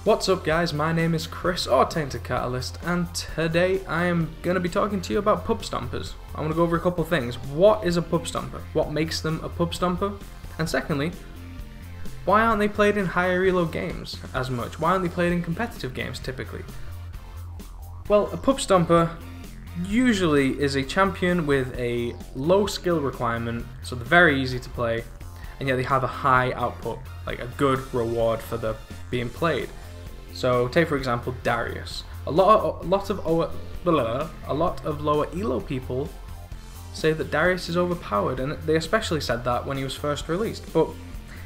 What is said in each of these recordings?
What's up guys, my name is Chris or TaintedCatalyst, and today I am going to be talking to you about Pubstompers. I'm going to go over a couple of things. What is a Pubstomper? What makes them a Pubstomper? And secondly, why aren't they played in higher elo games as much? Why aren't they played in competitive games typically? Well, a Pubstomper usually is a champion with a low skill requirement, so they're very easy to play, and yet they have a high output, like a good reward for the being played. So take for example Darius. A lot of lower elo people say that Darius is overpowered, and they especially said that when he was first released. But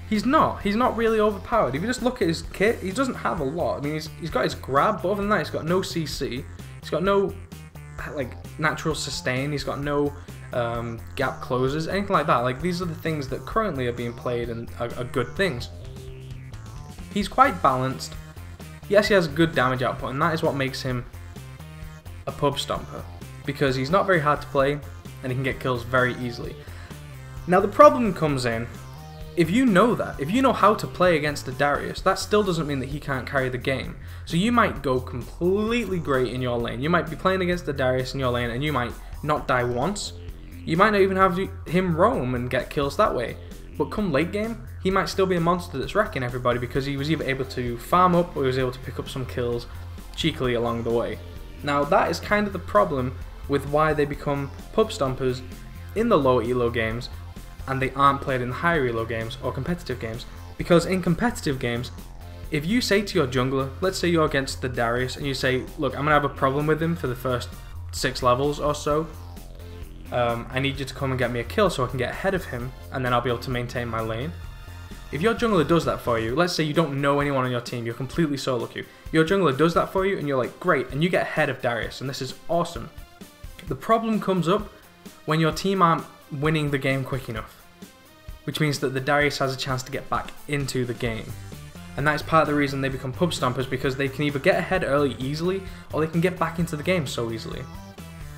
he's not. He's not really overpowered. If you just look at his kit, he doesn't have a lot. I mean, he's got his grab, but other than that, he's got no CC. He's got no like natural sustain. He's got no gap closes, anything like that. Like, these are the things that currently are being played and are good things. He's quite balanced. Yes, he has good damage output, and that is what makes him a Pubstomper, because he's not very hard to play and he can get kills very easily. Now the problem comes in, if you know that, if you know how to play against the Darius, that still doesn't mean that he can't carry the game. So you might go completely great in your lane. You might be playing against the Darius in your lane and you might not die once. You might not even have him roam and get kills that way. But come late game, he might still be a monster that's wrecking everybody because he was either able to farm up or he was able to pick up some kills cheekily along the way. Now that is kind of the problem with why they become Pubstompers in the low elo games and they aren't played in the higher elo games or competitive games. Because in competitive games, if you say to your jungler, let's say you're against the Darius and you say, look, I'm going to have a problem with him for the first 6 levels or so. I need you to come and get me a kill so I can get ahead of him, and then I'll be able to maintain my lane. If your jungler does that for you, let's say you don't know anyone on your team, you're completely solo queue. Your jungler does that for you and you're like, great, and you get ahead of Darius, and this is awesome. The problem comes up when your team aren't winning the game quick enough, which means that the Darius has a chance to get back into the game. And that is part of the reason they become Pubstompers, because they can either get ahead early easily, or they can get back into the game so easily.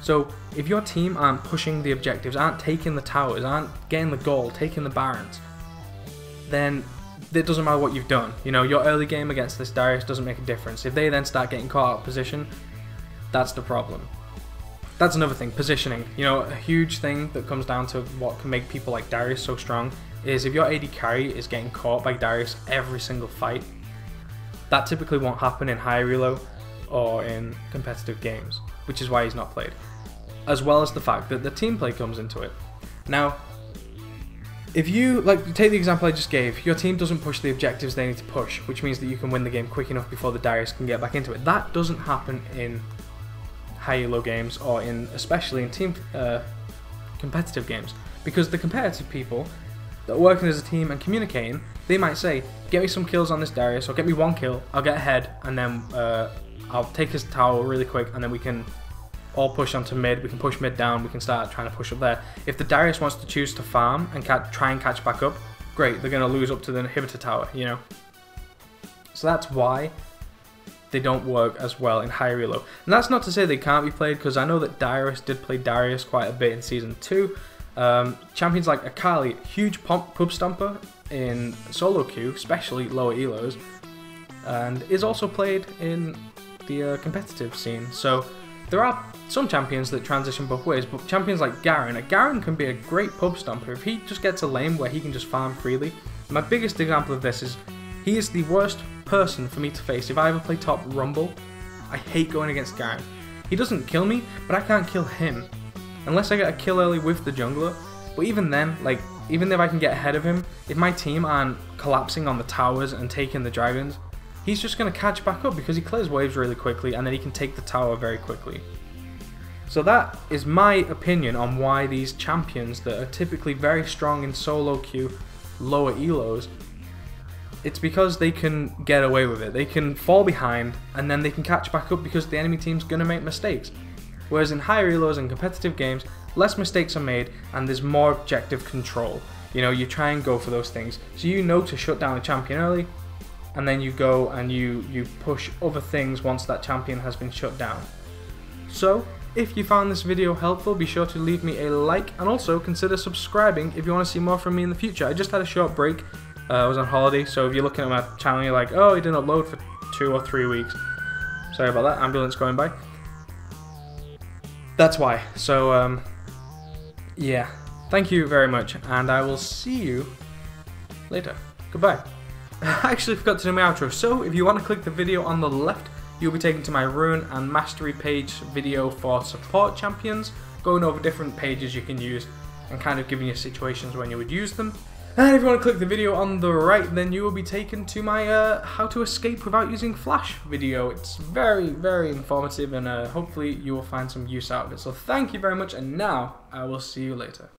So if your team aren't pushing the objectives, aren't taking the towers, aren't getting the gold, taking the barons, then it doesn't matter what you've done. You know, your early game against this Darius doesn't make a difference. If they then start getting caught out of position, that's the problem. That's another thing, positioning. You know, a huge thing that comes down to what can make people like Darius so strong is if your AD carry is getting caught by Darius every single fight. That typically won't happen in higher elo or in competitive games, which is why he's not played. As well as the fact that the team play comes into it. Now, if you, like, take the example I just gave, your team doesn't push the objectives they need to push, which means that you can win the game quick enough before the Darius can get back into it. That doesn't happen in high elo games, or especially in team competitive games, because the competitive people that are working as a team and communicating, they might say, get me some kills on this Darius, or get me 1 kill, I'll get ahead, and then I'll take his tower really quick, and then we can all push onto mid, we can push mid down, we can start trying to push up there. If the Darius wants to choose to farm and try and catch back up, great, they're going to lose up to the inhibitor tower, you know. So that's why they don't work as well in higher elo. And that's not to say they can't be played, because I know that Darius did play Darius quite a bit in Season 2. Champions like Akali, huge Pubstomper in solo queue, especially lower elos, and is also played in the competitive scene. So there are some champions that transition both ways, but champions like Garen can be a great Pubstomper if he just gets a lane where he can just farm freely. My biggest example of this is, he is the worst person for me to face. If I ever play top Rumble, I hate going against Garen. He doesn't kill me, but I can't kill him. Unless I get a kill early with the jungler. But even then, like, even if I can get ahead of him, if my team aren't collapsing on the towers and taking the dragons, he's just going to catch back up because he clears waves really quickly and then he can take the tower very quickly. So that is my opinion on why these champions that are typically very strong in solo queue, lower elos, it's because they can get away with it. They can fall behind and then they can catch back up because the enemy team's going to make mistakes. Whereas in higher elos and competitive games, less mistakes are made and there's more objective control. You know, you try and go for those things. So you know to shut down a champion early, and then you go and you push other things once that champion has been shut down. So, if you found this video helpful, be sure to leave me a like, and also consider subscribing if you want to see more from me in the future. I just had a short break, I was on holiday, so if you're looking at my channel and you're like, oh, he didn't upload for 2 or 3 weeks. Sorry about that, ambulance going by. That's why. So, yeah. Thank you very much, and I will see you later. Goodbye. I actually forgot to do my outro, so if you want to click the video on the left, you'll be taken to my Rune and Mastery page video for support champions, going over different pages you can use and kind of giving you situations when you would use them. And if you want to click the video on the right, then you will be taken to my how to escape without using Flash video. It's very, very informative, and hopefully you will find some use out of it. So thank you very much, and now I will see you later.